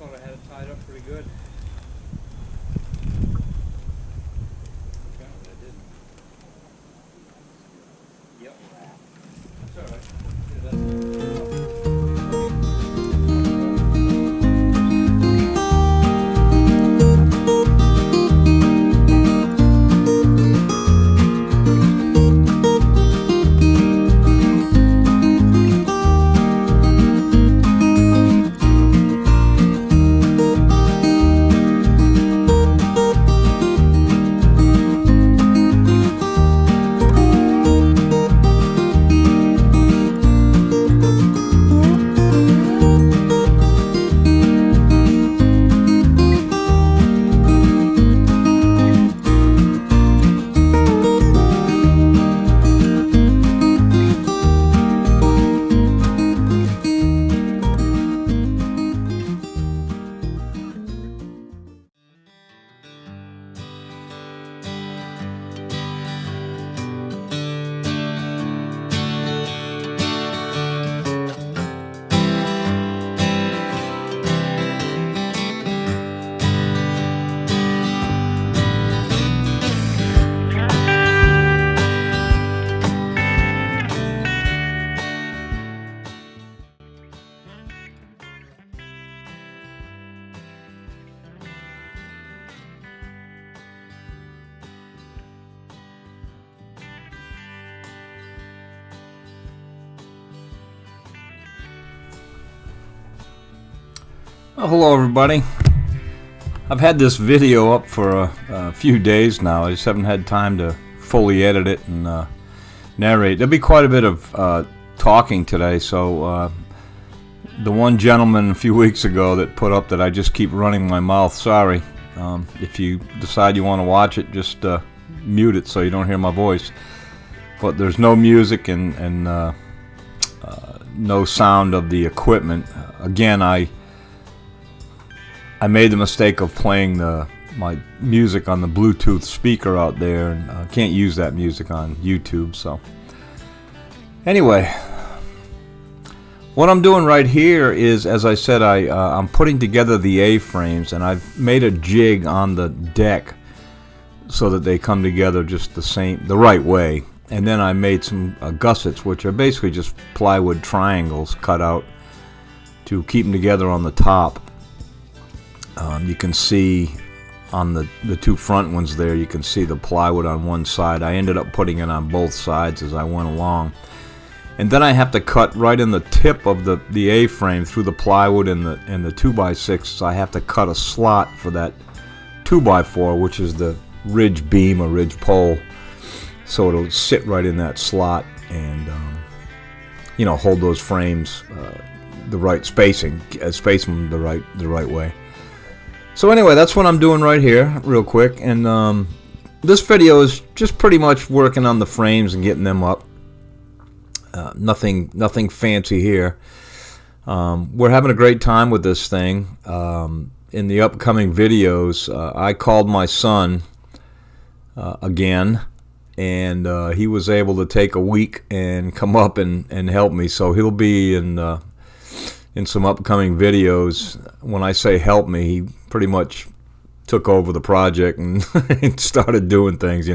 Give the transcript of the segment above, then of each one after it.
thought I had it tied up pretty good. Apparently I didn't. Yep. That's all right. Yeah, Well, hello everybody. I've had this video up for a few days now. I just haven't had time to fully edit it and narrate. There'll be quite a bit of talking today, so the one gentleman a few weeks ago that put up that I just keep running my mouth, sorry. If you decide you want to watch it, just mute it so you don't hear my voice. But there's no music and no sound of the equipment. Again, I made the mistake of playing my music on the Bluetooth speaker out there, and I can't use that music on YouTube. So anyway, what I'm doing right here is, as I said, I'm putting together the A-frames, and I've made a jig on the deck so that they come together just the right way. And then I made some gussets, which are basically just plywood triangles cut out to keep them together on the top. You can see on the two front ones there, you can see the plywood on one side. I ended up putting it on both sides as I went along. And then I have to cut right in the tip of the A-frame through the plywood and the 2x6. So I have to cut a slot for that 2x4, which is the ridge beam or ridge pole. So it'll sit right in that slot and hold those frames the right spacing, space them the right way. So anyway, that's what I'm doing right here, real quick. And this video is just pretty much working on the frames and getting them up. Nothing fancy here. We're having a great time with this thing. In the upcoming videos, I called my son again, and he was able to take a week and come up and help me. So he'll be in some upcoming videos. When I say help me, he pretty much took over the project and started doing things,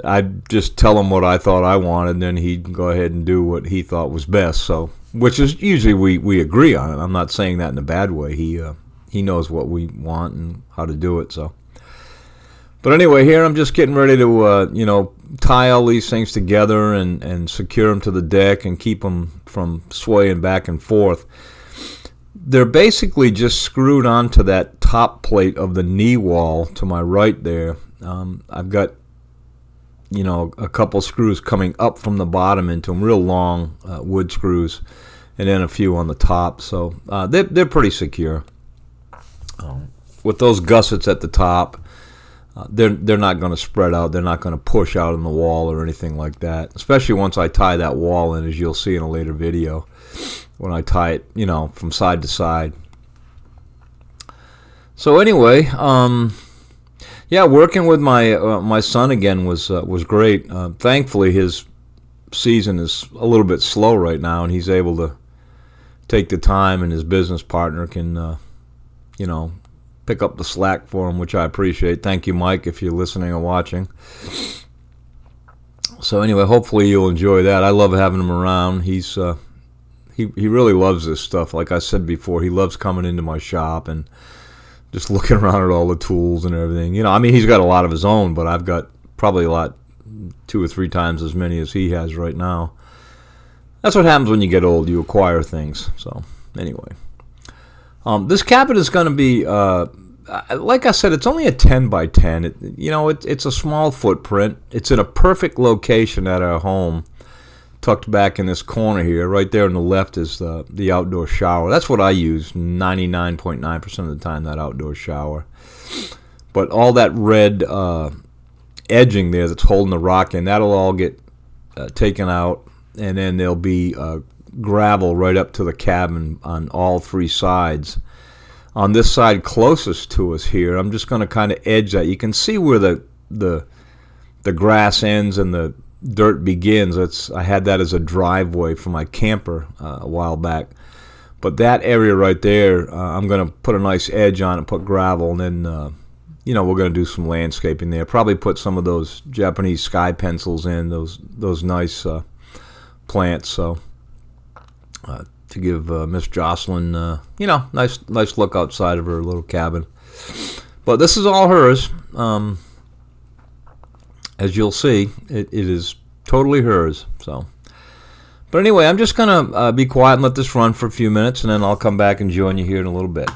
I'd just tell him what I thought I wanted, and then he'd go ahead and do what he thought was best. So, which is usually we agree on it. I'm not saying that in a bad way. He knows what we want and how to do it. So, but anyway, here I'm just getting ready to tie all these things together and secure them to the deck and keep them from swaying back and forth. They're basically just screwed onto that top plate of the knee wall to my right there. I've got a couple screws coming up from the bottom into them, real long wood screws, and then a few on the top. So they're pretty secure. With those gussets at the top, they're not going to spread out. They're not going to push out on the wall or anything like that, especially once I tie that wall in, as you'll see in a later video, when I tie it, from side to side. So anyway, yeah, working with my son again was great. Thankfully, his season is a little bit slow right now, and he's able to take the time, and his business partner can pick up the slack for him, which I appreciate. Thank you, Mike, if you're listening or watching. So anyway, hopefully you'll enjoy that. I love having him around. He really loves this stuff. Like I said before, he loves coming into my shop and just looking around at all the tools and everything. He's got a lot of his own, but I've got probably 2 or 3 times as many as he has right now. That's what happens when you get old. You acquire things. So anyway, this cabin is going to be, like I said, it's only a 10 by 10. It's a small footprint. It's in a perfect location at our home, tucked back in this corner here. Right there on the left is the outdoor shower. That's what I use 99.9% of the time, that outdoor shower. But all that red edging there that's holding the rock in, that'll all get taken out, and then there'll be gravel right up to the cabin on all 3 sides. On this side closest to us here, I'm just going to kind of edge that. You can see where the grass ends and the dirt begins. I had that as a driveway for my camper a while back. But that area right there, I'm going to put a nice edge on it, put gravel, and then we're going to do some landscaping there. Probably put some of those Japanese sky pencils in, those nice plants. So to give Miss Jocelyn, nice look outside of her little cabin. But this is all hers. As you'll see, it is totally hers. So, but anyway, I'm just gonna be quiet and let this run for a few minutes, and then I'll come back and join you here in a little bit.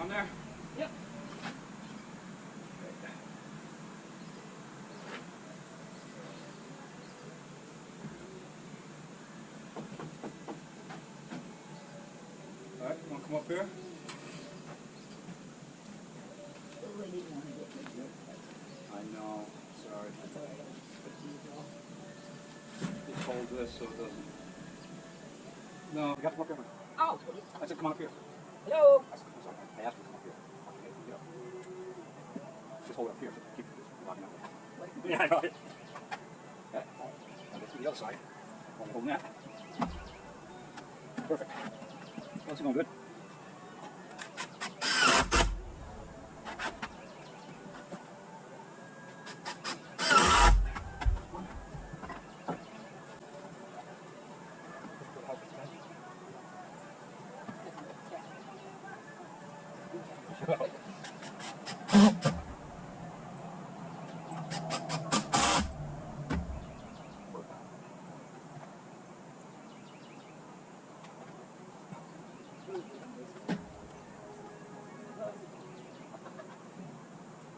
on there? Yep. All right, you want to come up here? Really didn't want to get me to it. I know. Sorry. That's all right. Just hold this so it doesn't. No, you got to come up here. Oh, I said come on up here. hello. I'm sorry. I asked you to come up here. Okay, get up. Just hold it up here so keep this locking up. Yeah, I know it. Okay. Now get to the other side. While you're holding that. Perfect. Well, it's going good.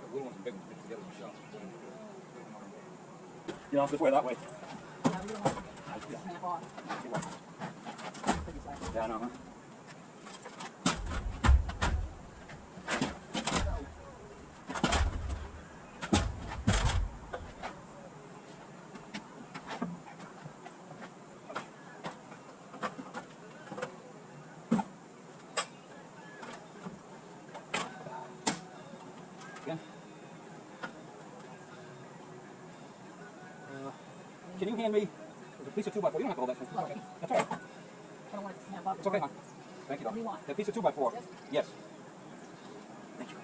The little ones and big ones get together in the shop. You know, this way, that way. Now, we don't want to snap off. Pretty fast. Yeah, I know, huh? Again. Can you hand me the piece of 2x4? You don't have to hold that thing. Oh. Okay. That's all right. I don't want it to snap off. It's okay, hon. Thank you, What do you Doc. want? The piece of 2x4. Yes? Yes. Thank you.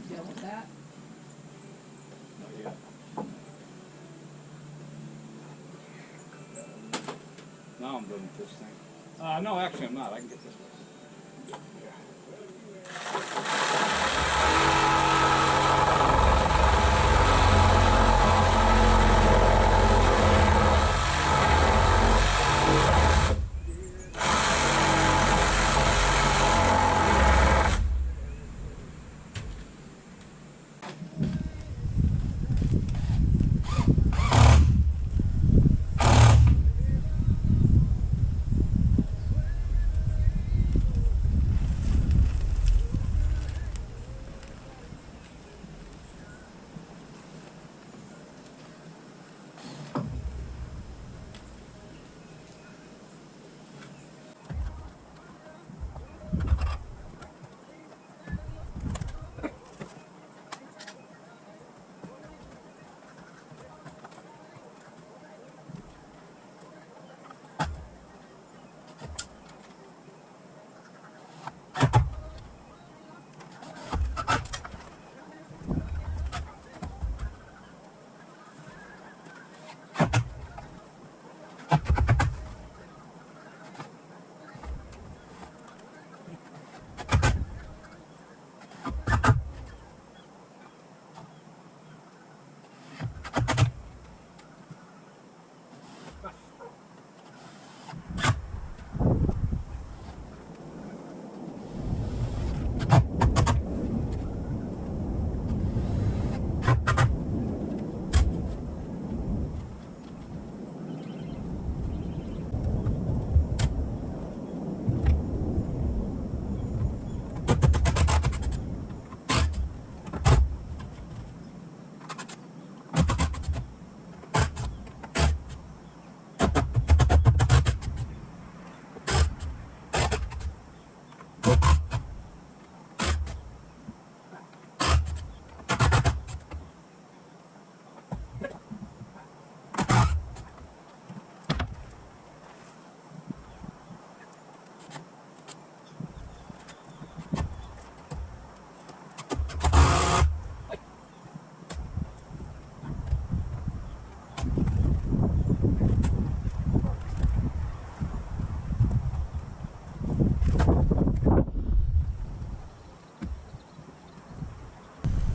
Deal with that. Now I'm doing this thing. No, actually I'm not. I can get this way.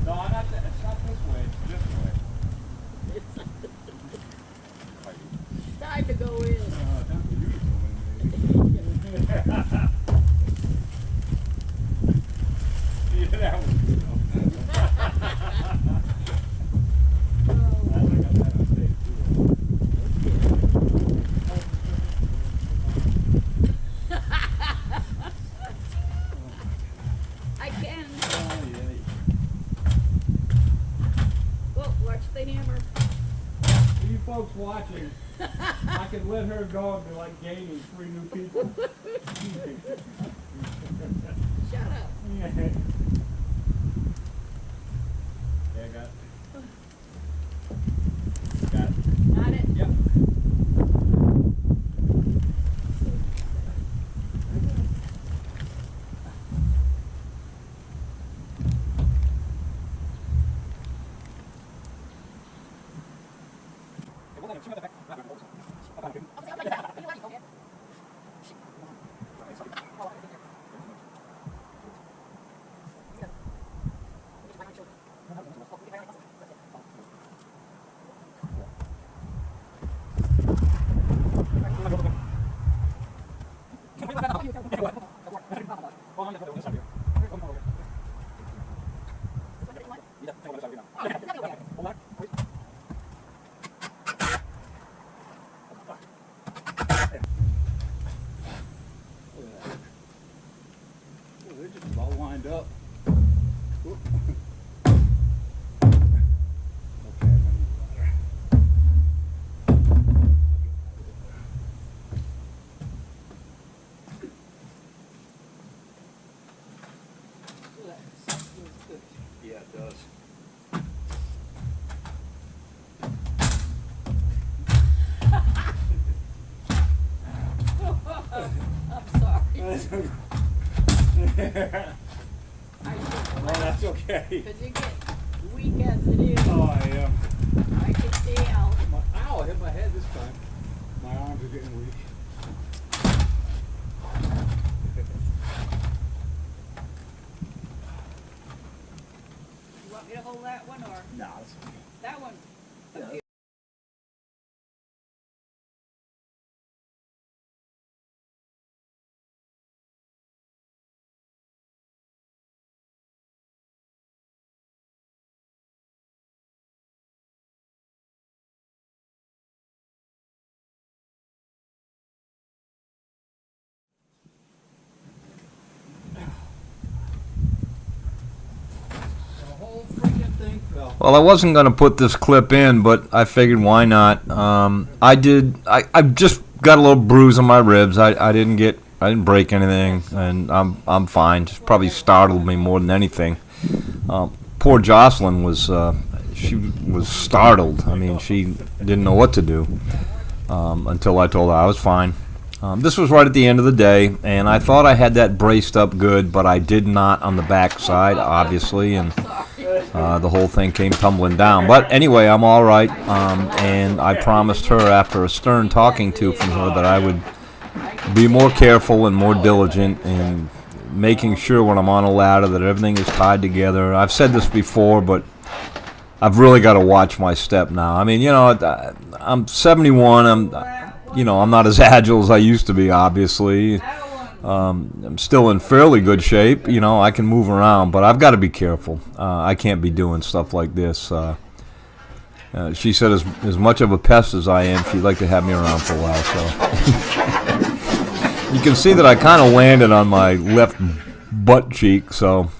No, I'm not. It's not this way. It's this way. It's time to go in. Yeah, that was good. I can. Well, watch the hammer. For you folks watching, I could let her go and be like gaining 3 new people. Shut up. Yeah, I got it. Got it. Got it? Yep. They're just about lined up. Oop. Okay, I'm gonna need water. Yeah, it does. I'm sorry. Oh, that's okay. Because you get weak as it is. Oh, I am. I can tell. Ow, I hit my head this time. My arms are getting weak. You want me to hold that one or No, that's okay. that one? Yeah. The whole freaking thing fell. Well, I wasn't going to put this clip in, but I figured why not. I just got a little bruise on my ribs. I didn't break anything, and I'm fine. Just probably startled me more than anything. Poor Jocelyn she was startled. I mean, she didn't know what to do until I told her I was fine. This was right at the end of the day, and I thought I had that braced up good, but I did not on the back side, obviously, and the whole thing came tumbling down. But anyway, I'm all right, and I promised her after a stern talking to from her that I would be more careful and more diligent in making sure when I'm on a ladder that everything is tied together. I've said this before, but I've really got to watch my step now. I mean, I'm 71. I'm not as agile as I used to be, obviously. I'm still in fairly good shape. I can move around, but I've got to be careful. I can't be doing stuff like this. She said as much of a pest as I am, she'd like to have me around for a while. So you can see that I kind of landed on my left butt cheek, so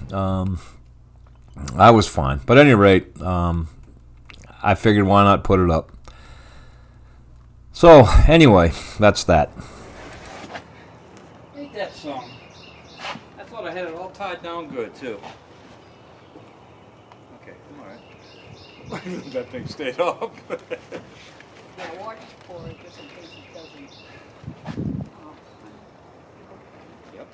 I was fine. But at any rate, I figured why not put it up. So anyway, that's that. Ain't that song? I thought I had it all tied down good too. Okay, I'm alright. That thing stayed up. Yeah, watch for it just in case it doesn't. Yep.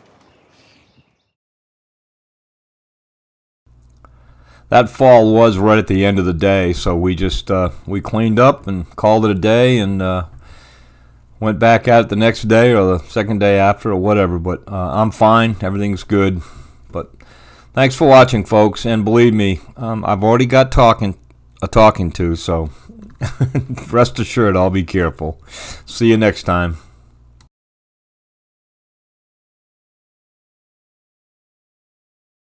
That fall was right at the end of the day, so we just we cleaned up and called it a day, and went back at it the next day or the second day after or whatever. But I'm fine. Everything's good. But thanks for watching, folks. And believe me, I've already got talking to, so rest assured I'll be careful. See you next time.